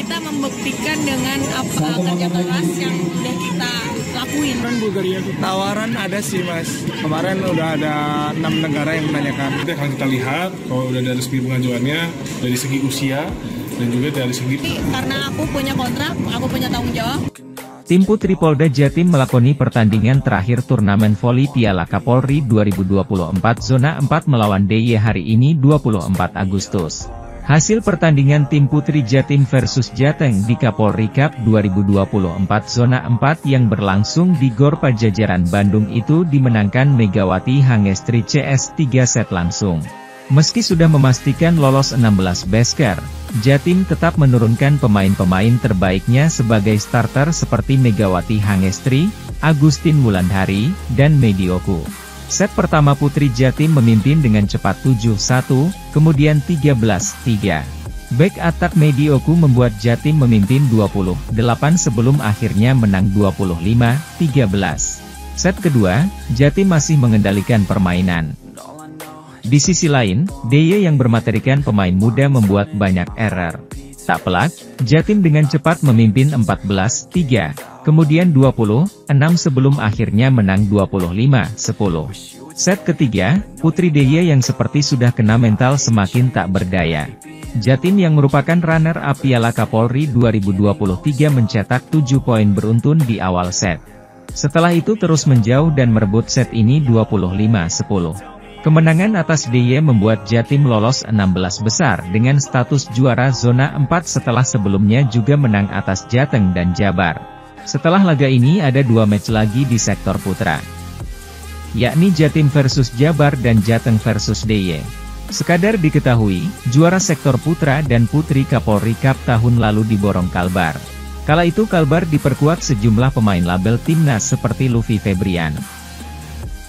kita membuktikan dengan kerja keras yang udah kita lakuin. Tawaran ada sih Mas, kemarin udah ada 6 negara yang menanyakan. Nanti akan kita lihat kalau udah dari segi pengajuannya, dari segi usia, dan juga dari segi... Karena aku punya kontrak, aku punya tanggung jawab. Tim Putri Polda Jatim melakoni pertandingan terakhir turnamen voli Piala Kapolri 2024 Zona 4 melawan DIY hari ini 24 Agustus. Hasil pertandingan tim Putri Jatim versus Jateng di Kapolri Cup 2024 Zona 4 yang berlangsung di Gor Pajajaran Bandung itu dimenangkan Megawati Hangestri CS 3 set langsung. Meski sudah memastikan lolos 16 besar, Jatim tetap menurunkan pemain-pemain terbaiknya sebagai starter seperti Megawati Hangestri, Agustin Wulandari, dan Medioku. Set pertama Putri Jatim memimpin dengan cepat 7-1, kemudian 13-3. Back attack Medioku membuat Jatim memimpin 28 sebelum akhirnya menang 25-13. Set kedua, Jatim masih mengendalikan permainan. Di sisi lain, DIY yang bermaterikan pemain muda membuat banyak error. Tak pelak, Jatim dengan cepat memimpin 14-3, kemudian 20-6 sebelum akhirnya menang 25-10. Set ketiga, Putri DIY yang seperti sudah kena mental semakin tak berdaya. Jatim yang merupakan runner-up Piala Kapolri 2023 mencetak 7 poin beruntun di awal set. Setelah itu terus menjauh dan merebut set ini 25-10. Kemenangan atas DIY membuat Jatim lolos 16 besar dengan status juara zona 4 setelah sebelumnya juga menang atas Jateng dan Jabar. Setelah laga ini ada 2 match lagi di sektor putra, yakni Jatim versus Jabar dan Jateng versus DIY. Sekadar diketahui, juara sektor putra dan putri Kapolri Cup tahun lalu diborong Kalbar. Kala itu Kalbar diperkuat sejumlah pemain label timnas seperti Luffy Febrian,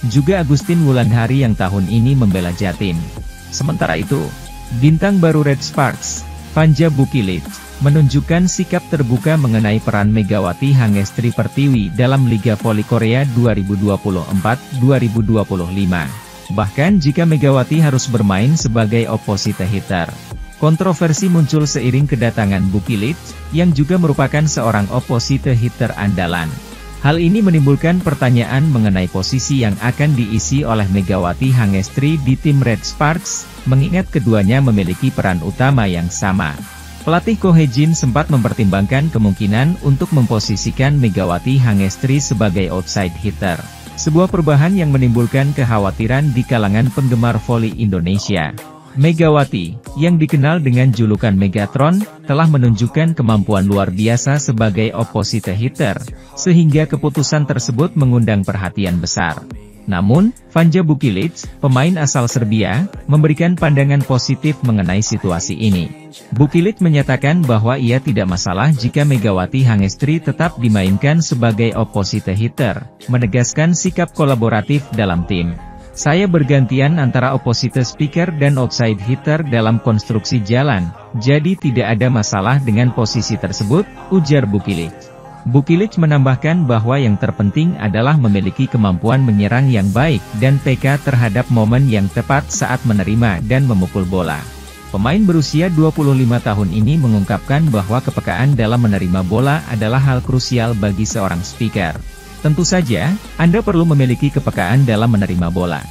juga Agustin Wulandari yang tahun ini membela Jatim. Sementara itu, bintang baru Red Sparks, Vanja Bukilit, menunjukkan sikap terbuka mengenai peran Megawati Hangestri Pertiwi dalam Liga Voli Korea 2024-2025. Bahkan jika Megawati harus bermain sebagai opposite hitter. Kontroversi muncul seiring kedatangan Bukilit, yang juga merupakan seorang opposite hitter andalan. Hal ini menimbulkan pertanyaan mengenai posisi yang akan diisi oleh Megawati Hangestri di tim Red Sparks, mengingat keduanya memiliki peran utama yang sama. Pelatih Ko Hye-jin sempat mempertimbangkan kemungkinan untuk memposisikan Megawati Hangestri sebagai outside hitter. Sebuah perubahan yang menimbulkan kekhawatiran di kalangan penggemar voli Indonesia. Megawati, yang dikenal dengan julukan Megatron, telah menunjukkan kemampuan luar biasa sebagai opposite hitter, sehingga keputusan tersebut mengundang perhatian besar. Namun, Vanja Bukilit, pemain asal Serbia, memberikan pandangan positif mengenai situasi ini. Bukilit menyatakan bahwa ia tidak masalah jika Megawati Hangestri tetap dimainkan sebagai opposite hitter, menegaskan sikap kolaboratif dalam tim. Saya bergantian antara opposite speaker dan outside hitter dalam konstruksi jalan, jadi tidak ada masalah dengan posisi tersebut, ujar Bukilit. Bukilit menambahkan bahwa yang terpenting adalah memiliki kemampuan menyerang yang baik dan peka terhadap momen yang tepat saat menerima dan memukul bola. Pemain berusia 25 tahun ini mengungkapkan bahwa kepekaan dalam menerima bola adalah hal krusial bagi seorang speaker. Tentu saja, Anda perlu memiliki kepekaan dalam menerima bola.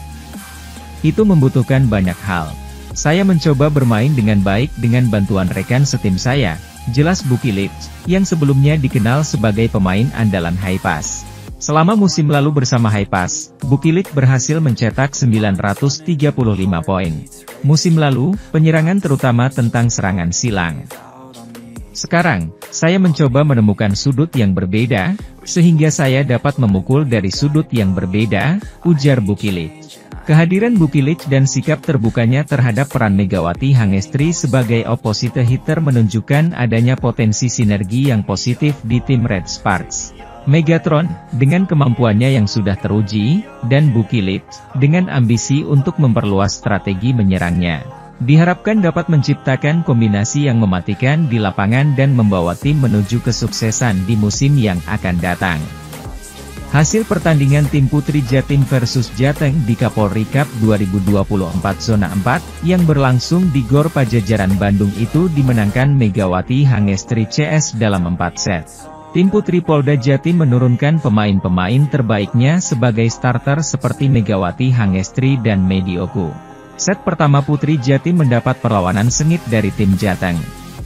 Itu membutuhkan banyak hal. Saya mencoba bermain dengan baik dengan bantuan rekan setim saya, jelas Bukilit, yang sebelumnya dikenal sebagai pemain andalan Haipas. Selama musim lalu bersama Haipas, Bukilit berhasil mencetak 935 poin. Musim lalu, penyerangan terutama tentang serangan silang. Sekarang, saya mencoba menemukan sudut yang berbeda, sehingga saya dapat memukul dari sudut yang berbeda, ujar Bukilit. Kehadiran Bukilit dan sikap terbukanya terhadap peran Megawati Hangestri sebagai opposite hitter menunjukkan adanya potensi sinergi yang positif di tim Red Sparks. Megatron, dengan kemampuannya yang sudah teruji, dan Bukilit, dengan ambisi untuk memperluas strategi menyerangnya, diharapkan dapat menciptakan kombinasi yang mematikan di lapangan dan membawa tim menuju kesuksesan di musim yang akan datang. Hasil pertandingan tim Putri Jatim versus Jateng di Kapolri Cup 2024 Zona 4, yang berlangsung di Gor Pajajaran Bandung itu dimenangkan Megawati Hangestri CS dalam 4 set. Tim Putri Polda Jatim menurunkan pemain-pemain terbaiknya sebagai starter seperti Megawati Hangestri dan Medioku. Set pertama Putri Jatim mendapat perlawanan sengit dari tim Jateng.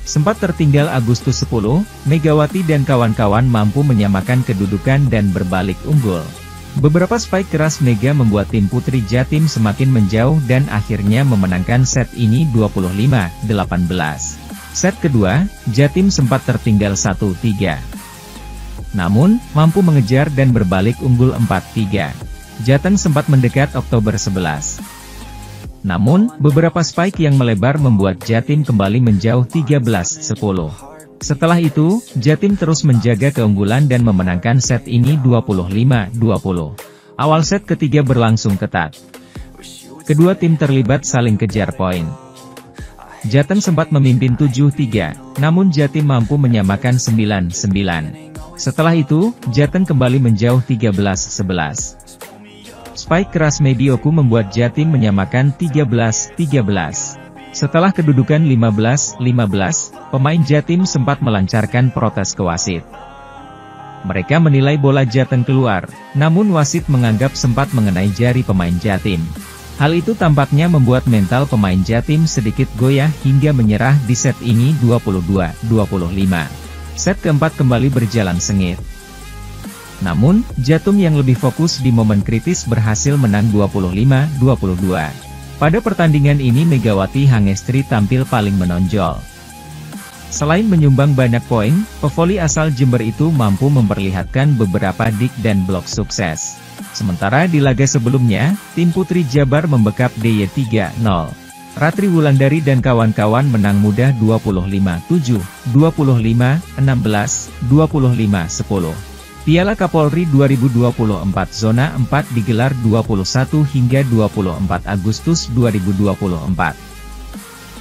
Sempat tertinggal Agustus 10, Megawati dan kawan-kawan mampu menyamakan kedudukan dan berbalik unggul. Beberapa spike keras Mega membuat tim Putri Jatim semakin menjauh dan akhirnya memenangkan set ini 25-18. Set kedua, Jatim sempat tertinggal 1-3. Namun, mampu mengejar dan berbalik unggul 4-3. Jateng sempat mendekat Oktober 11. Namun, beberapa spike yang melebar membuat Jatim kembali menjauh 13-10. Setelah itu, Jatim terus menjaga keunggulan dan memenangkan set ini 25-20. Awal set ketiga berlangsung ketat. Kedua tim terlibat saling kejar poin. Jateng sempat memimpin 7-3, namun Jatim mampu menyamakan 9-9. Setelah itu, Jateng kembali menjauh 13-11. Spike keras Medioku membuat Jatim menyamakan 13-13. Setelah kedudukan 15-15, pemain Jatim sempat melancarkan protes ke wasit. Mereka menilai bola Jateng keluar, namun wasit menganggap sempat mengenai jari pemain Jatim. Hal itu tampaknya membuat mental pemain Jatim sedikit goyah hingga menyerah di set ini 22-25. Set keempat kembali berjalan sengit. Namun, Jatim yang lebih fokus di momen kritis berhasil menang 25-22. Pada pertandingan ini Megawati Hangestri tampil paling menonjol. Selain menyumbang banyak poin, pevoli asal Jember itu mampu memperlihatkan beberapa dik dan blok sukses. Sementara di laga sebelumnya, tim Putri Jabar membekap DIY 3-0. Ratri Wulandari dan kawan-kawan menang mudah 25-7, 25-16, 25-10. Piala Kapolri 2024 Zona 4 digelar 21 hingga 24 Agustus 2024.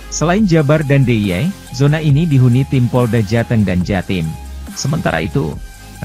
Selain Jabar dan DIY, zona ini dihuni tim Polda Jateng dan Jatim. Sementara itu,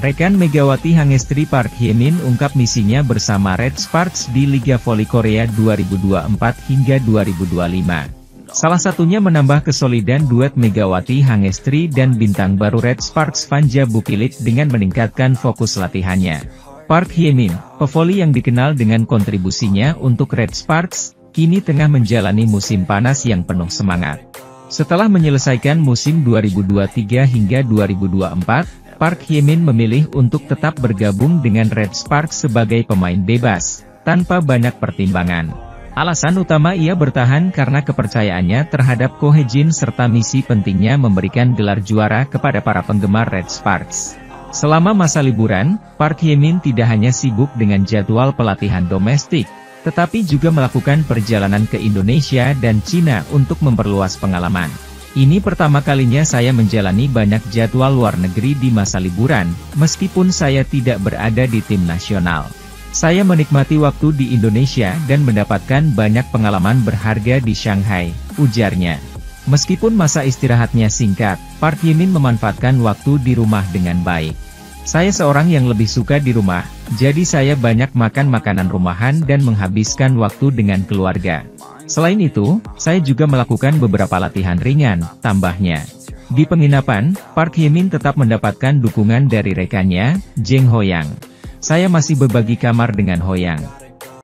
rekan Megawati Hangestri Park Hye-min ungkap misinya bersama Red Sparks di Liga Voli Korea 2024 hingga 2025. Salah satunya menambah kesolidan duet Megawati Hangestri dan bintang baru Red Sparks Vanja Bukilit dengan meningkatkan fokus latihannya. Park Hye-min, pevoli yang dikenal dengan kontribusinya untuk Red Sparks, kini tengah menjalani musim panas yang penuh semangat. Setelah menyelesaikan musim 2023 hingga 2024, Park Hye-min memilih untuk tetap bergabung dengan Red Sparks sebagai pemain bebas, tanpa banyak pertimbangan. Alasan utama ia bertahan karena kepercayaannya terhadap Ko Hye-jin serta misi pentingnya memberikan gelar juara kepada para penggemar Red Sparks. Selama masa liburan, Park Hye-min tidak hanya sibuk dengan jadwal pelatihan domestik, tetapi juga melakukan perjalanan ke Indonesia dan Cina untuk memperluas pengalaman. Ini pertama kalinya saya menjalani banyak jadwal luar negeri di masa liburan, meskipun saya tidak berada di tim nasional. Saya menikmati waktu di Indonesia dan mendapatkan banyak pengalaman berharga di Shanghai, ujarnya. Meskipun masa istirahatnya singkat, Park Hye-min memanfaatkan waktu di rumah dengan baik. Saya seorang yang lebih suka di rumah, jadi saya banyak makan makanan rumahan dan menghabiskan waktu dengan keluarga. Selain itu, saya juga melakukan beberapa latihan ringan, tambahnya. Di penginapan, Park Hye-min tetap mendapatkan dukungan dari rekannya, Jeng Hoyang. Saya masih berbagi kamar dengan Hoyang.